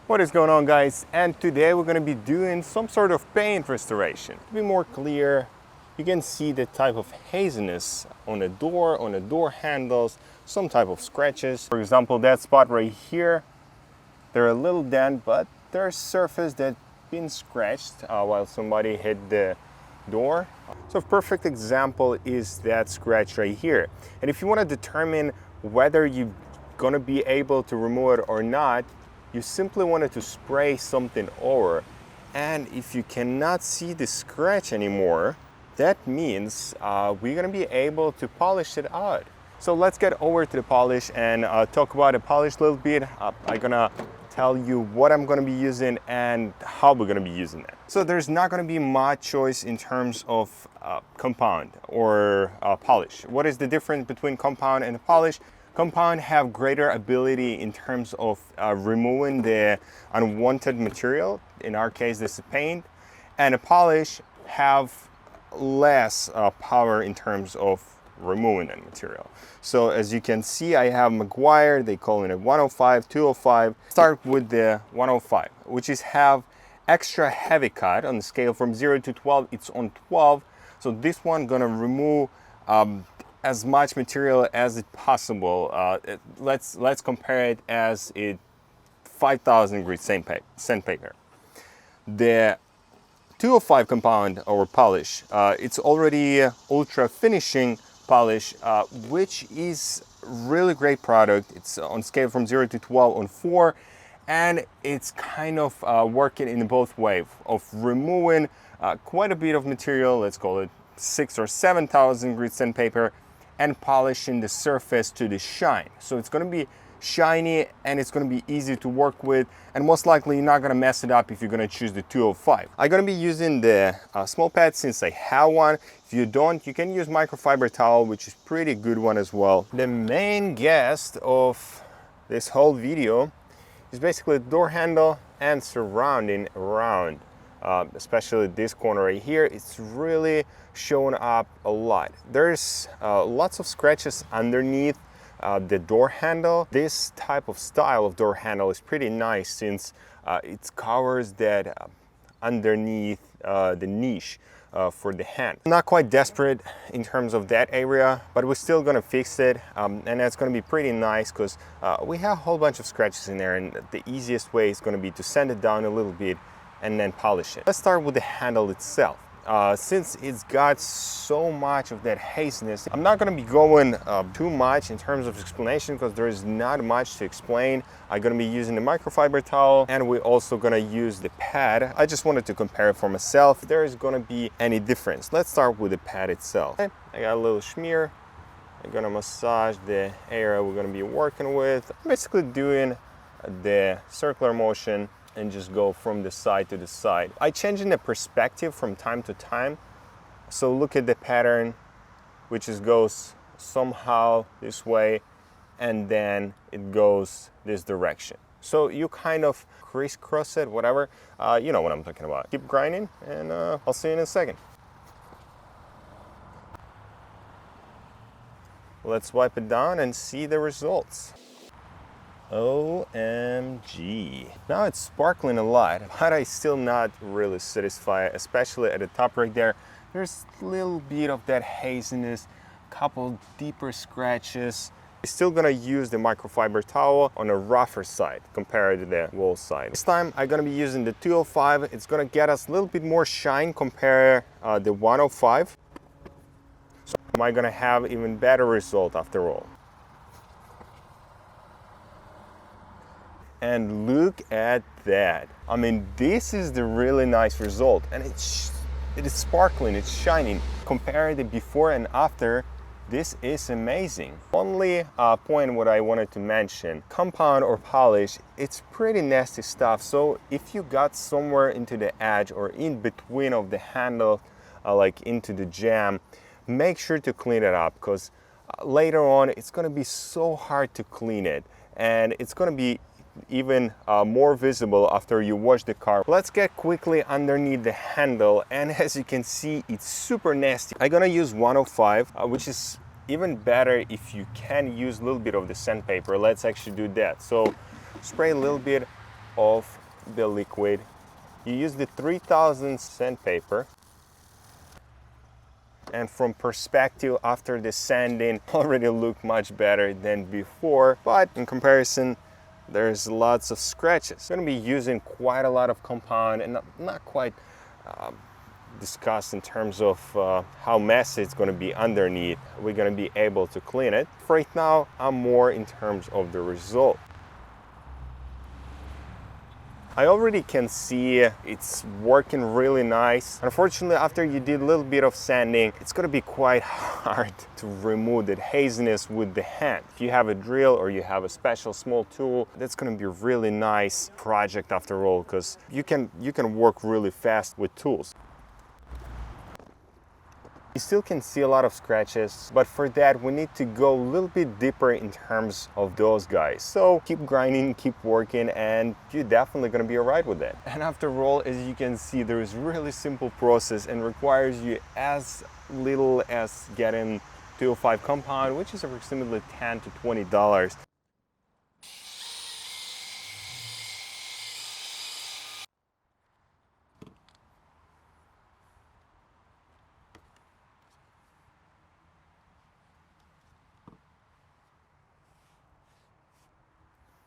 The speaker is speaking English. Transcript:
What is going on, guys? And today we're going to be doing some sort of paint restoration. To be more clear, you can see the type of haziness on the door handles, some type of scratches. For example, that spot right here, they're a little dent, but there's surface that's been scratched while somebody hit the door. So a perfect example is that scratch right here. And if you want to determine whether you're going to be able to remove it or not, you simply wanted to spray something over, and if you cannot see the scratch anymore, that means we're gonna be able to polish it out. So let's get over to the polish and talk about the polish a little bit. I'm gonna tell you what I'm gonna be using and how we're gonna be using it. So there's not gonna be much choice in terms of compound or polish. What is the difference between compound and polish? Compound have greater ability in terms of removing the unwanted material. In our case, this is paint. And a polish have less power in terms of removing that material. So as you can see, I have Maguire. They call it a 105, 205. Start with the 105, which is have extra heavy cut on the scale from 0 to 12. It's on 12. So this one gonna remove as much material as it possible. Let's compare it as it 5,000 grit sandpaper. The 205 compound or polish, it's already ultra finishing polish, which is really great product. It's on scale from 0 to 12 on 4, and it's kind of working in both ways of removing quite a bit of material, let's call it 6,000 or 7,000 grit sandpaper, and polishing the surface to the shine. So it's gonna be shiny and it's gonna be easy to work with, and most likely you're not gonna mess it up if you're gonna choose the 205. I'm gonna be using the small pad since I have one. If you don't, you can use microfiber towel, which is pretty good one as well. The main guest of this whole video is basically the door handle and surrounding around. Especially this corner right here, it's really showing up a lot. There's lots of scratches underneath the door handle. This type of style of door handle is pretty nice since it covers that underneath the niche for the hand. I'm not quite desperate in terms of that area, but we're still gonna fix it, and that's gonna be pretty nice because we have a whole bunch of scratches in there, and the easiest way is gonna be to sand it down a little bit and then polish it. Let's start with the handle itself. Since it's got so much of that haziness, I'm not going to be going too much in terms of explanation because there is not much to explain. I'm going to be using the microfiber towel, and we're also going to use the pad. I just wanted to compare it for myself if there is going to be any difference. Let's start with the pad itself. I got a little smear. I'm going to massage the area we're going to be working with. I'm basically doing the circular motion and just go from the side to the side. I change in the perspective from time to time. So look at the pattern, which just goes somehow this way, and then it goes this direction. So you kind of crisscross it, whatever. You know what I'm talking about. Keep grinding, and I'll see you in a second. Let's wipe it down and see the results. OMG. Now it's sparkling a lot, but I'm still not really satisfied, especially at the top right there. There's a little bit of that haziness, couple deeper scratches. I'm still gonna use the microfiber towel on the rougher side compared to the wool side. This time I'm gonna be using the 205. It's gonna get us a little bit more shine compared the 105. So I'm gonna have even better result after all. And look at that. I mean, this is the really nice result, and it is sparkling, it's shining. Compare the before and after, this is amazing. Only point what I wanted to mention, compound or polish, it's pretty nasty stuff. So if you got somewhere into the edge or in between of the handle, like into the jam, make sure to clean it up, because later on it's gonna be so hard to clean it, and it's gonna be even more visible after you wash the car. Let's get quickly underneath the handle, and as you can see, it's super nasty. I'm gonna use 105, which is even better if you can use a little bit of the sandpaper. Let's actually do that. So spray a little bit of the liquid. You use the 3000 sandpaper. And from perspective, after the sanding, already look much better than before. But in comparison, there's lots of scratches. I'm gonna be using quite a lot of compound and not quite discussed in terms of how messy it's gonna be underneath. We're gonna be able to clean it. Right now, I'm more in terms of the result. I already can see it's working really nice. Unfortunately, after you did a little bit of sanding, it's gonna be quite hard to remove that haziness with the hand. If you have a drill or you have a special small tool, that's gonna be a really nice project after all, because you can work really fast with tools. You still can see a lot of scratches, but for that we need to go a little bit deeper in terms of those guys. So keep grinding, keep working, and you're definitely gonna be alright with that. And after all, as you can see, there is really simple process and requires you as little as getting 205 compound, which is approximately $10 to $20.